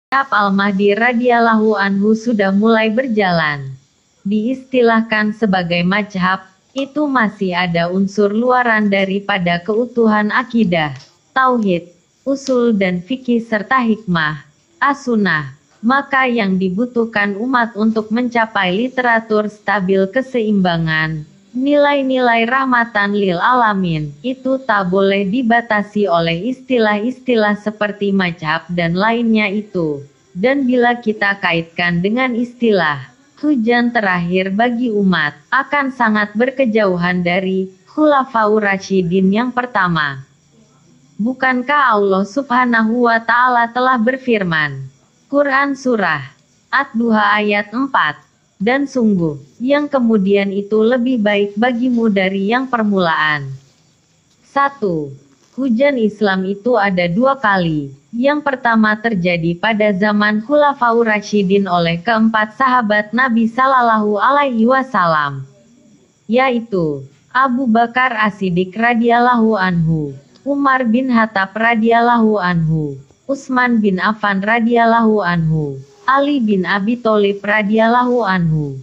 Al-Mahdi radhiyallahu anhu sudah mulai berjalan. Diistilahkan sebagai mazhab, itu masih ada unsur luaran daripada keutuhan akidah, tauhid, usul dan fikih serta hikmah, as-sunnah. Maka yang dibutuhkan umat untuk mencapai literatur stabil keseimbangan, nilai-nilai rahmatan lil alamin, itu tak boleh dibatasi oleh istilah-istilah seperti mazhab dan lainnya itu. Dan bila kita kaitkan dengan istilah hujan terakhir bagi umat, akan sangat berkejauhan dari Khulafaur Rasyidin yang pertama. Bukankah Allah Subhanahu wa Ta'ala telah berfirman, Quran Surah Ad-Duha ayat 4, dan sungguh, yang kemudian itu lebih baik bagimu dari yang permulaan. 1. Hujan Islam itu ada 2 kali. Yang pertama terjadi pada zaman Khulafaur Rasyidin oleh keempat sahabat Nabi Sallallahu Alaihi Wasallam, yaitu Abu Bakar As-Siddiq radhiyallahu anhu, Umar bin Khattab radhiyallahu anhu, Utsman bin Affan radhiyallahu anhu, Ali bin Abi Thalib radhiyallahu anhu.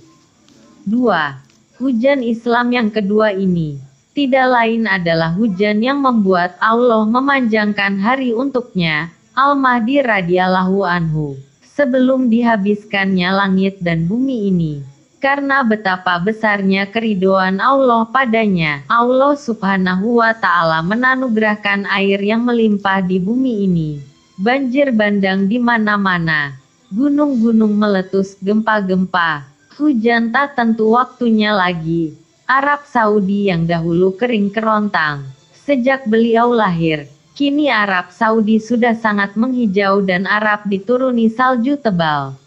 2. Hujan Islam yang kedua ini tidak lain adalah hujan yang membuat Allah memanjangkan hari untuknya, Al-Mahdi radhiyallahu anhu, sebelum dihabiskannya langit dan bumi ini. Karena betapa besarnya keridhoan Allah padanya, Allah Subhanahu wa Ta'ala menanugerahkan air yang melimpah di bumi ini. Banjir bandang di mana-mana, gunung-gunung meletus gempa-gempa, hujan tak tentu waktunya lagi. Arab Saudi yang dahulu kering kerontang, sejak beliau lahir, kini Arab Saudi sudah sangat menghijau dan Arab dituruni salju tebal.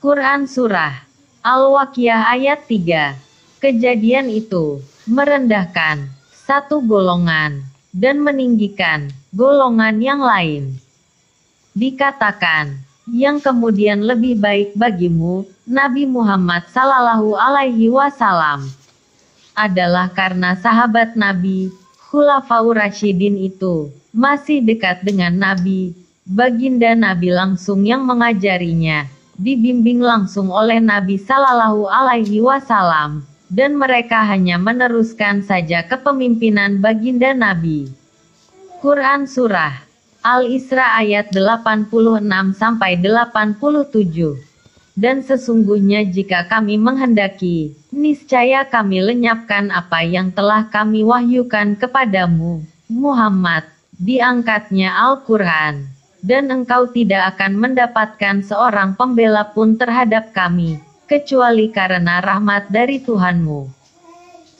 Quran Surah Al-Waqiah ayat 3. Kejadian itu merendahkan satu golongan dan meninggikan golongan yang lain. Dikatakan, yang kemudian lebih baik bagimu, Nabi Muhammad Sallallahu Alaihi Wasallam, adalah karena sahabat Nabi, Khulafaur Rasyidin itu, masih dekat dengan Nabi, baginda Nabi langsung yang mengajarinya, dibimbing langsung oleh Nabi Sallallahu Alaihi Wasallam, dan mereka hanya meneruskan saja kepemimpinan baginda Nabi. Quran Surah Al-Isra ayat 86-87. Dan sesungguhnya jika kami menghendaki, niscaya kami lenyapkan apa yang telah kami wahyukan kepadamu, Muhammad, diangkatnya Al-Quran, dan engkau tidak akan mendapatkan seorang pembela pun terhadap kami, kecuali karena rahmat dari Tuhanmu.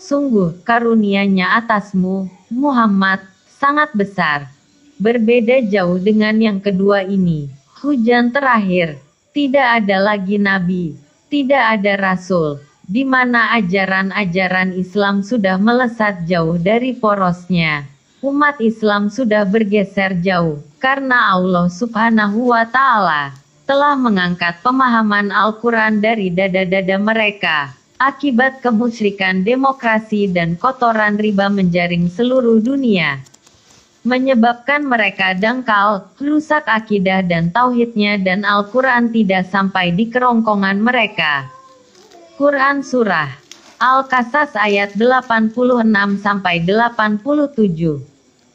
Sungguh karunia-Nya atasmu, Muhammad, sangat besar. Berbeda jauh dengan yang kedua ini, hujan terakhir, tidak ada lagi nabi, tidak ada rasul, di mana ajaran-ajaran Islam sudah melesat jauh dari porosnya. Umat Islam sudah bergeser jauh, karena Allah Subhanahu wa Ta'ala telah mengangkat pemahaman Al-Quran dari dada-dada mereka. Akibat kemusyrikan demokrasi dan kotoran riba menjaring seluruh dunia, menyebabkan mereka dangkal, rusak akidah dan tauhidnya, dan Al-Quran tidak sampai di kerongkongan mereka. Quran Surah Al-Qasas ayat 86-87.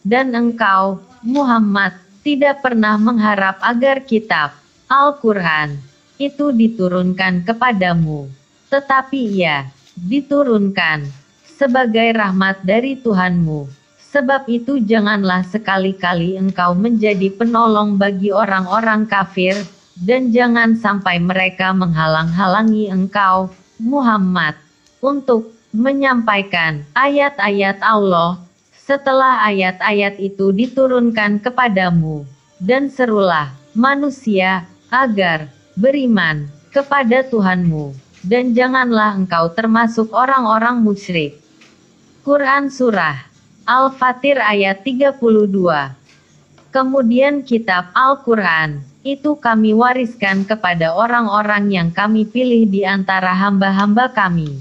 Dan engkau, Muhammad, tidak pernah mengharap agar kitab, Al-Quran, itu diturunkan kepadamu. Tetapi ia diturunkan sebagai rahmat dari Tuhanmu. Sebab itu janganlah sekali-kali engkau menjadi penolong bagi orang-orang kafir, dan jangan sampai mereka menghalang-halangi engkau, Muhammad, untuk menyampaikan ayat-ayat Allah, setelah ayat-ayat itu diturunkan kepadamu. Dan serulah manusia, agar beriman kepada Tuhanmu, dan janganlah engkau termasuk orang-orang musyrik. Quran Surah Al-Fatir ayat 32. Kemudian kitab Al-Quran, itu kami wariskan kepada orang-orang yang kami pilih di antara hamba-hamba kami.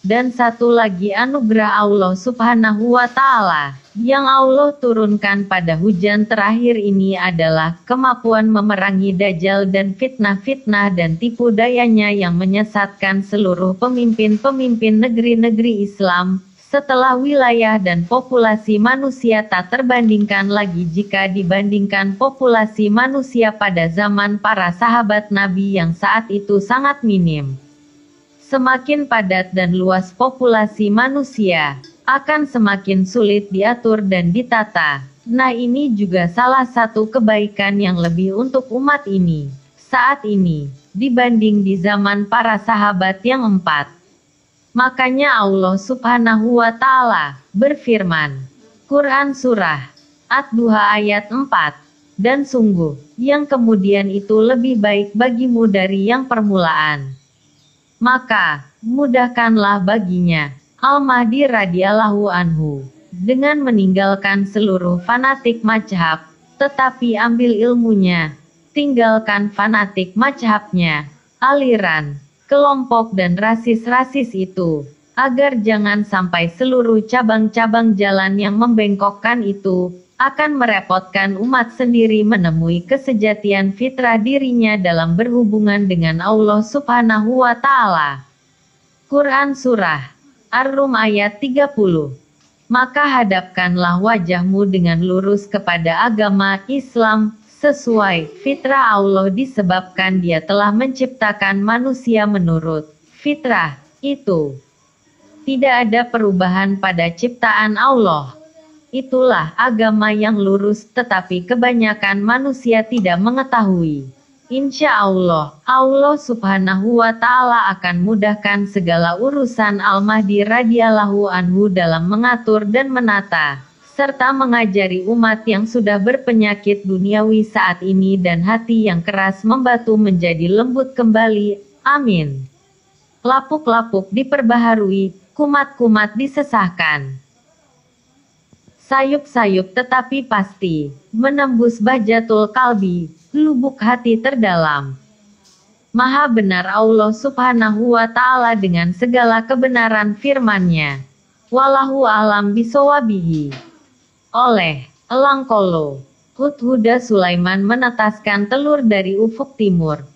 Dan satu lagi anugerah Allah Subhanahu wa Ta'ala yang Allah turunkan pada hujan terakhir ini adalah kemampuan memerangi Dajjal dan fitnah-fitnah dan tipu dayanya yang menyesatkan seluruh pemimpin-pemimpin negeri-negeri Islam. Setelah wilayah dan populasi manusia tak terbandingkan lagi jika dibandingkan populasi manusia pada zaman para sahabat Nabi yang saat itu sangat minim. Semakin padat dan luas populasi manusia, akan semakin sulit diatur dan ditata. Nah, ini juga salah satu kebaikan yang lebih untuk umat ini saat ini dibanding di zaman para sahabat yang 4. Makanya Allah Subhanahu wa Ta'ala berfirman, Quran Surah Ad-Duha ayat 4, dan sungguh, yang kemudian itu lebih baik bagimu dari yang permulaan. Maka, mudahkanlah baginya, Al-Mahdi radhiyallahu anhu, dengan meninggalkan seluruh fanatik mazhab, tetapi ambil ilmunya, tinggalkan fanatik mazhabnya, aliran, kelompok dan rasis-rasis itu, agar jangan sampai seluruh cabang-cabang jalan yang membengkokkan itu, akan merepotkan umat sendiri menemui kesejatian fitrah dirinya dalam berhubungan dengan Allah Subhanahu wa Ta'ala. Quran Surah Ar-Rum ayat 30. Maka hadapkanlah wajahmu dengan lurus kepada agama Islam, sesuai fitrah Allah disebabkan Dia telah menciptakan manusia menurut fitrah itu. Tidak ada perubahan pada ciptaan Allah. Itulah agama yang lurus, tetapi kebanyakan manusia tidak mengetahui. Insya Allah, Allah Subhanahu wa Ta'ala akan mudahkan segala urusan Al-Mahdi radhiyallahu anhu dalam mengatur dan menata, serta mengajari umat yang sudah berpenyakit duniawi saat ini dan hati yang keras membatu menjadi lembut kembali. Amin. Lapuk-lapuk diperbaharui, kumat-kumat disesahkan. Sayup-sayup tetapi pasti, menembus bajatul kalbi, lubuk hati terdalam. Maha benar Allah Subhanahu wa Ta'ala dengan segala kebenaran firman-Nya. Wallahu a'lam bisowabihi. Oleh Elang Kolo, Hudhuda Sulaiman menetaskan telur dari ufuk timur.